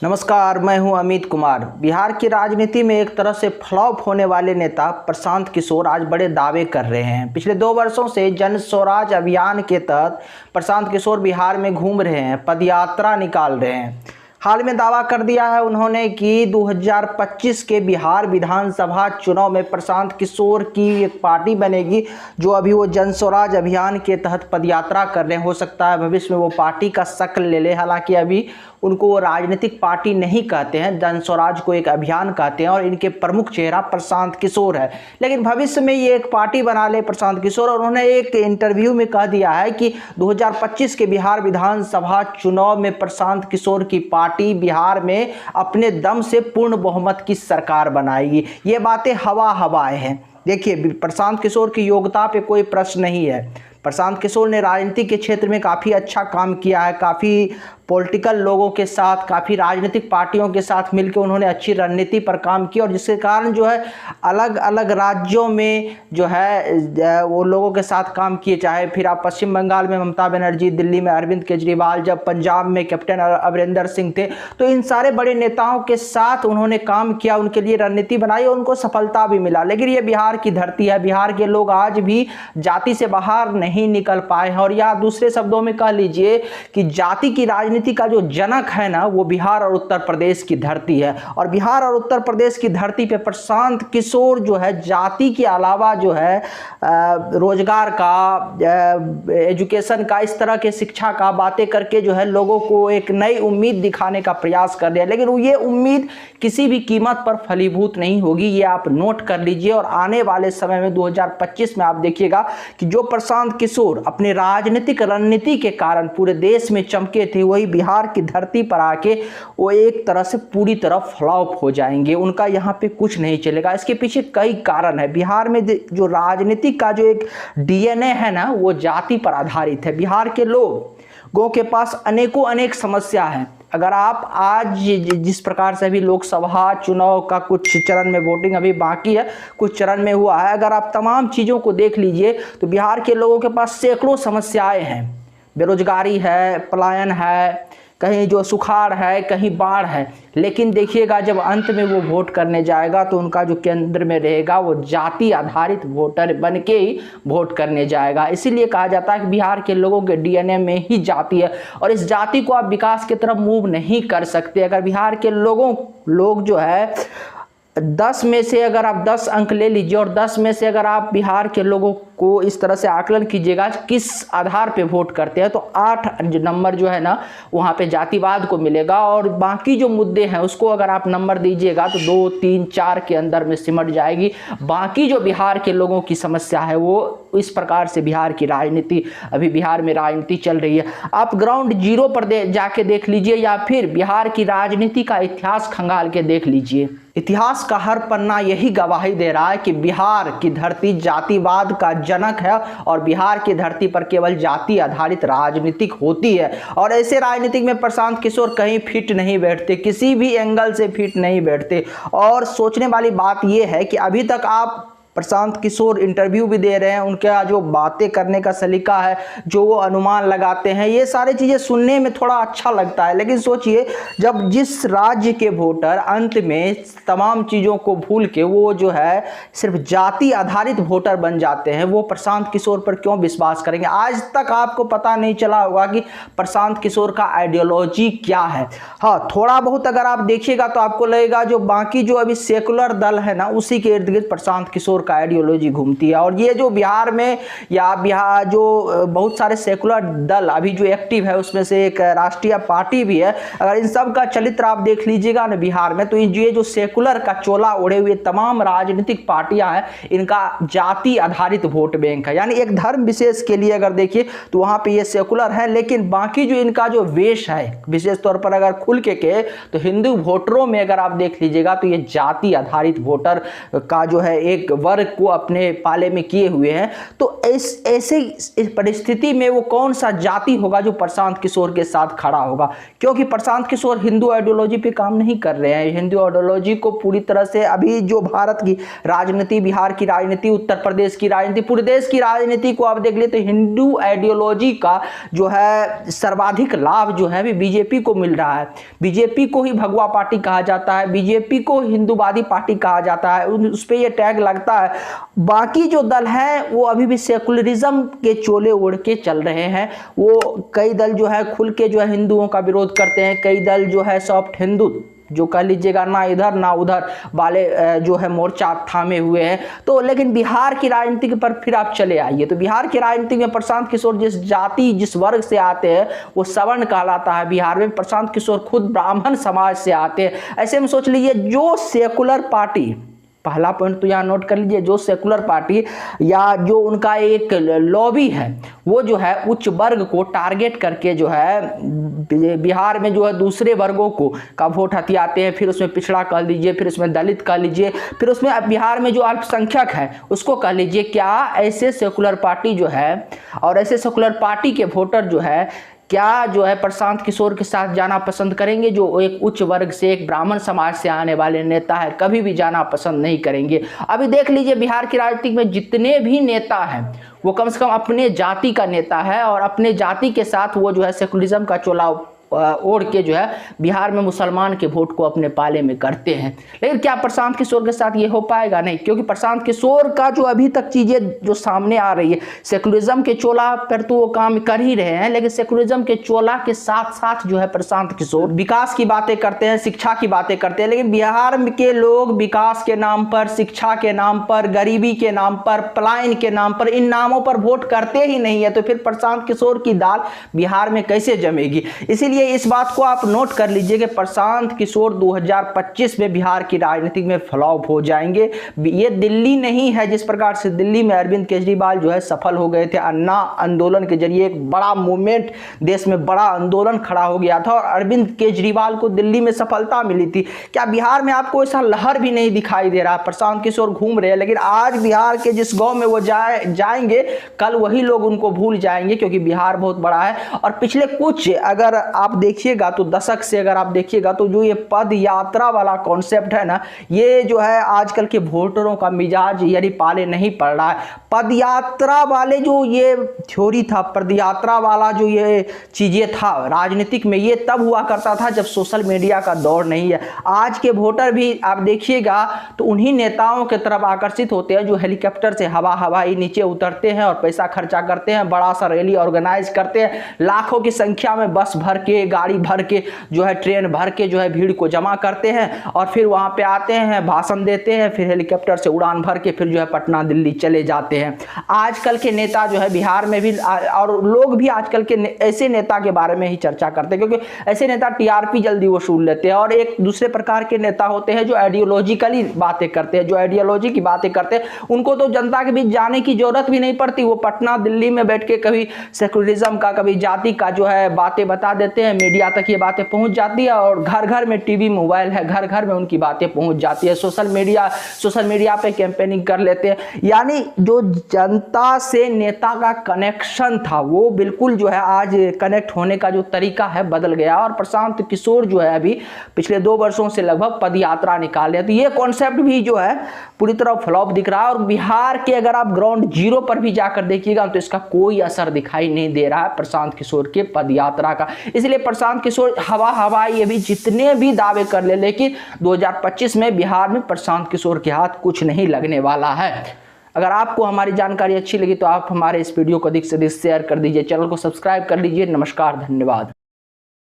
नमस्कार, मैं हूं अमित कुमार। बिहार की राजनीति में एक तरह से फ्लॉप होने वाले नेता प्रशांत किशोर आज बड़े दावे कर रहे हैं। पिछले 2 वर्षों से जन स्वराज अभियान के तहत प्रशांत किशोर बिहार में घूम रहे हैं, पदयात्रा निकाल रहे हैं। हाल में दावा कर दिया है उन्होंने कि 2025 के बिहार विधानसभा चुनाव में प्रशांत किशोर की एक पार्टी बनेगी, जो अभी वो जन स्वराज अभियान के तहत पदयात्रा कर रहे हैं। हो सकता है भविष्य में वो पार्टी का शक्ल ले ले। हालांकि अभी उनको वो राजनीतिक पार्टी नहीं कहते हैं, जन स्वराज को एक अभियान कहते हैं और इनके प्रमुख चेहरा प्रशांत किशोर है। लेकिन भविष्य में ये एक पार्टी बना ले प्रशांत किशोर, और उन्होंने एक इंटरव्यू में कह दिया है कि 2025 के बिहार विधानसभा चुनाव में प्रशांत किशोर की पार्टी बिहार में अपने दम से पूर्ण बहुमत की सरकार बनाएगी। ये बातें हवाएं हैं। देखिए, प्रशांत किशोर की योग्यता पे कोई प्रश्न नहीं है। प्रशांत किशोर ने राजनीति के क्षेत्र में काफ़ी अच्छा काम किया है। काफ़ी पॉलिटिकल लोगों के साथ, काफ़ी राजनीतिक पार्टियों के साथ मिलकर उन्होंने अच्छी रणनीति पर काम किया, और जिसके कारण जो है अलग अलग राज्यों में जो है वो लोगों के साथ काम किए। चाहे फिर आप पश्चिम बंगाल में ममता बनर्जी, दिल्ली में अरविंद केजरीवाल, जब पंजाब में कैप्टन अमरिंदर सिंह थे, तो इन सारे बड़े नेताओं के साथ उन्होंने काम किया, उनके लिए रणनीति बनाई और उनको सफलता भी मिला। लेकिन ये बिहार की धरती है, बिहार के लोग आज भी जाति से बाहर नहीं निकल पाए हैं। और या दूसरे शब्दों में कह लीजिए कि जाति की राजनीति का जो जनक है ना, वो बिहार और उत्तर प्रदेश की धरती है। और बिहार और उत्तर प्रदेश की धरती पे प्रशांत किशोर जो है जाति के अलावा जो है रोजगार का, एजुकेशन का, इस तरह के शिक्षा का बातें करके जो है लोगों को एक नई उम्मीद दिखाने का प्रयास कर रहे हैं। लेकिन ये उम्मीद किसी भी कीमत पर फलीभूत नहीं होगी, ये आप नोट कर लीजिए। और आने वाले समय में 2025 में आप देखिएगा कि जो प्रशांत किशोर अपने राजनीतिक रणनीति के कारण पूरे देश में चमके थे, वही बिहार की धरती पर आके वो एक तरह से पूरी तरह फ्लॉप हो जाएंगे। उनका यहाँ पे कुछ नहीं चलेगा। इसके पीछे कई कारण है। बिहार में जो राजनीति का जो एक डीएनए है ना, वो जाति पर आधारित है। बिहार के लोगों के पास अनेक समस्या है। अगर आप आज जिस प्रकार से अभी लोकसभा चुनाव का कुछ चरण में वोटिंग अभी बाकी है, कुछ चरण में हुआ है, अगर आप तमाम चीज़ों को देख लीजिए तो बिहार के लोगों के पास सैकड़ों समस्याएं हैं। बेरोजगारी है, पलायन है, कहीं जो सुखाड़ है, कहीं बाढ़ है। लेकिन देखिएगा जब अंत में वो वोट करने जाएगा तो उनका जो केंद्र में रहेगा वो जाति आधारित वोटर बन के ही वोट करने जाएगा। इसीलिए कहा जाता है कि बिहार के लोगों के डीएनए में ही जाति है, और इस जाति को आप विकास की तरफ मूव नहीं कर सकते। अगर बिहार के लोग जो है 10 में से अगर आप 10 अंक ले लीजिए, और 10 में से अगर आप बिहार के लोगों को इस तरह से आकलन कीजिएगा किस आधार पे वोट करते हैं, तो 8 नंबर जो है ना वहाँ पे जातिवाद को मिलेगा। और बाकी जो मुद्दे हैं उसको अगर आप नंबर दीजिएगा तो 2, 3, 4 के अंदर में सिमट जाएगी। बाकी जो बिहार के लोगों की समस्या है वो इस प्रकार से बिहार की राजनीति, अभी बिहार में राजनीति चल रही है। आप ग्राउंड जीरो पर जाके देख लीजिए, या फिर बिहार की राजनीति का इतिहास खंगाल के देख लीजिए। इतिहास का हर पन्ना यही गवाही दे रहा है कि बिहार की धरती जातिवाद का जनक है, और बिहार की धरती पर केवल जाति आधारित राजनीतिक होती है। और ऐसे राजनीतिक में प्रशांत किशोर कहीं फिट नहीं बैठते, किसी भी एंगल से फिट नहीं बैठते। और सोचने वाली बात यह है कि अभी तक आप प्रशांत किशोर इंटरव्यू भी दे रहे हैं, उनका जो बातें करने का सलीका है, जो वो अनुमान लगाते हैं, ये सारी चीज़ें सुनने में थोड़ा अच्छा लगता है। लेकिन सोचिए, जब जिस राज्य के वोटर अंत में तमाम चीज़ों को भूल के वो जो है सिर्फ जाति आधारित वोटर बन जाते हैं, वो प्रशांत किशोर पर क्यों विश्वास करेंगे? आज तक आपको पता नहीं चला होगा कि प्रशांत किशोर का आइडियोलॉजी क्या है। हाँ, थोड़ा बहुत अगर आप देखिएगा तो आपको लगेगा जो बाकी जो अभी सेकुलर दल है ना, उसी के इर्द गिर्द प्रशांत किशोर का आइडियोलॉजी घूमती है। और ये जो बिहार में या बिहार जो बहुत सारे सेकुलर दल अभी जो एक्टिव है, उसमें से एक राष्ट्रीय पार्टी भी है। अगर इन सब का चरित्र आप देख लीजिएगा ना बिहार में, तो ये जो सेकुलर का चोला ओढ़े हुए तमाम राजनीतिक पार्टियां हैं, इनका जाति आधारित वोट बैंक है। यानी एक धर्म विशेष के लिए अगर देखिए तो वहां पे ये सेकुलर है, लेकिन बाकी जो इनका जो वेश है, विशेष तौर पर अगर खुल के तो हिंदू वोटरों में अगर आप देख लीजिएगा तो ये जाति आधारित वोटर का जो है एक वर्ग वर्ग को अपने पाले में किए हुए हैं, तो ऐसे इस परिस्थिति में वो कौन सा जाति होगा जो प्रशांत किशोर के साथ खड़ा होगा? क्योंकि प्रशांत किशोर हिंदू आइडियोलॉजी पे काम नहीं कर रहे हैं। हिंदू आइडियोलॉजी को पूरी तरह से अभी जो भारत की राजनीति, बिहार की राजनीति, उत्तर प्रदेश की राजनीति, पूरे देश की राजनीति को आप देख ले तो हिंदू आइडियोलॉजी का जो है सर्वाधिक लाभ जो है भी बीजेपी को मिल रहा है। बीजेपी को ही भगवा पार्टी कहा जाता है, बीजेपी को हिंदूवादी पार्टी कहा जाता है, उस पर यह टैग लगता है। बाकी जो दल हैं वो अभी भी सेकुलरिज्म के चोले ओढ़ के चल रहे हैं। वो कई दल जो है खुल के जो है हिंदुओं का विरोध करते हैं, कई दल जो है सॉफ्ट हिंदू जो कह लीजिएगा ना इधर ना उधर वाले जो है मोर्चा थामे हुए हैं। तो लेकिन बिहार की राजनीति पर फिर आप चले आइए तो बिहार की राजनीति में प्रशांत किशोर जिस जाति जिस वर्ग से आते हैं वो सवर्ण कहलाता है। बिहार में प्रशांत किशोर खुद ब्राह्मण समाज से आते हैं। ऐसे में सोच लीजिए जो सेकुलर पार्टी, पहला पॉइंट तो यहाँ नोट कर लीजिए, जो सेकुलर पार्टी या जो उनका एक लॉबी है वो जो है उच्च वर्ग को टारगेट करके जो है बिहार में जो है दूसरे वर्गों को का वोट हथियाते हैं। फिर उसमें पिछड़ा कह लीजिए, फिर उसमें दलित कह लीजिए, फिर उसमें बिहार में जो अल्पसंख्यक है उसको कह लीजिए। क्या ऐसे सेकुलर पार्टी जो है और ऐसे सेकुलर पार्टी के वोटर जो है क्या जो है प्रशांत किशोर के साथ जाना पसंद करेंगे? जो एक उच्च वर्ग से, एक ब्राह्मण समाज से आने वाले नेता है, कभी भी जाना पसंद नहीं करेंगे। अभी देख लीजिए बिहार की राजनीति में जितने भी नेता हैं वो कम से कम अपने जाति का नेता है और अपने जाति के साथ वो जो है सेकुलरिज्म का चोला ओढ़ के जो है बिहार में मुसलमान के वोट को अपने पाले में करते हैं। लेकिन क्या प्रशांत किशोर के साथ ये हो पाएगा? नहीं, क्योंकि प्रशांत किशोर का जो अभी तक चीजें जो सामने आ रही है, सेकुलरिज्म के चोला पर तो वो काम कर ही रहे हैं, लेकिन सेकुलरिज्म के चोला के साथ साथ जो है प्रशांत किशोर विकास की बातें करते हैं, शिक्षा की बातें करते हैं। लेकिन बिहार के लोग विकास के नाम पर, शिक्षा के नाम पर, गरीबी के नाम पर, पलायन के नाम पर, इन नामों पर वोट करते ही नहीं है। तो फिर प्रशांत किशोर की दाल बिहार में कैसे जमेगी? इसीलिए इस बात को आप नोट कर लीजिए कि प्रशांत किशोर 2025 में बिहार की राजनीति में फ्लॉप हो जाएंगे। ये दिल्ली नहीं है जिस प्रकार से दिल्ली में अरविंद केजरीवाल जो है सफल हो गए थे। अन्ना आंदोलन के जरिए एक बड़ा मूवमेंट, देश में बड़ा आंदोलन खड़ा हो गया था और अरविंद केजरीवाल को दिल्ली में सफलता मिली थी। क्या बिहार में आपको ऐसा लहर भी नहीं दिखाई दे रहा? प्रशांत किशोर घूम रहे हैं, लेकिन आज बिहार के जिस गांव में वो जाएंगे कल वही लोग उनको भूल जाएंगे, क्योंकि बिहार बहुत बड़ा है। और पिछले कुछ अगर आप देखिएगा तो दशक से अगर आप देखिएगा तो जो ये पद यात्रा वाला कॉन्सेप्ट है ना, ये जो है आजकल के वोटरों का मिजाज यानी पाले नहीं पड़ रहा है। पद यात्रा वाले जो ये थ्योरी था, पद यात्रा वाला जो ये चीजें था राजनीतिक में, ये तब हुआ करता था जब सोशल मीडिया का दौर नहीं है। आज के वोटर भी आप देखिएगा तो उन्हीं नेताओं की तरफ आकर्षित होते हैं जो हेलीकॉप्टर से हवाई नीचे उतरते हैं और पैसा खर्चा करते हैं, बड़ा सा रैली ऑर्गेनाइज करते हैं, लाखों की संख्या में बस भर के, गाड़ी भर के, जो है ट्रेन भर के जो है भीड़ को जमा करते हैं और फिर वहां पे आते हैं, भाषण देते हैं, फिर हेलीकॉप्टर से उड़ान भर के फिर जो है पटना दिल्ली चले जाते हैं। आजकल के नेता जो है बिहार में भी और लोग भी आजकल के ऐसे नेता के बारे में ही चर्चा करते हैं, क्योंकि ऐसे नेता टीआरपी जल्दी वसूल लेते हैं। और एक दूसरे प्रकार के नेता होते हैं जो आइडियोलॉजिकली बातें करते हैं, जो आइडियोलॉजी की बातें करते हैं, उनको तो जनता के बीच जाने की जरूरत भी नहीं पड़ती। वो पटना दिल्ली में बैठ के कभी सेकुलरिज्म का, कभी जाति का जो है बातें बता देते हैं, मीडिया तक ये बातें पहुंच जाती है और घर घर में टीवी मोबाइल है, घर घर में उनकी बातें पहुंच जाती है। सोशल मीडिया पे कैंपेनिंग कर लेते हैं। यानी जो जनता से नेता का कनेक्शन था वो बिल्कुल जो है आज कनेक्ट होने का जो तरीका है बदल गया। और प्रशांत किशोर जो है अभी पिछले 2 वर्षों से लगभग पद यात्रा निकाले, तो ये कॉन्सेप्ट भी जो है पूरी तरह फ्लॉप दिख रहा है। और बिहार के अगर आप ग्राउंड जीरो पर भी जाकर देखिएगा तो इसका कोई असर दिखाई नहीं दे रहा है प्रशांत किशोर के पद यात्रा का। इसलिए प्रशांत किशोर हवा ये भी जितने भी दावे कर ले, लेकिन 2025 में बिहार में प्रशांत किशोर के हाथ कुछ नहीं लगने वाला है। अगर आपको हमारी जानकारी अच्छी लगी तो आप हमारे इस वीडियो को अधिक से अधिक शेयर कर दीजिए, चैनल को सब्सक्राइब कर लीजिए। नमस्कार, धन्यवाद।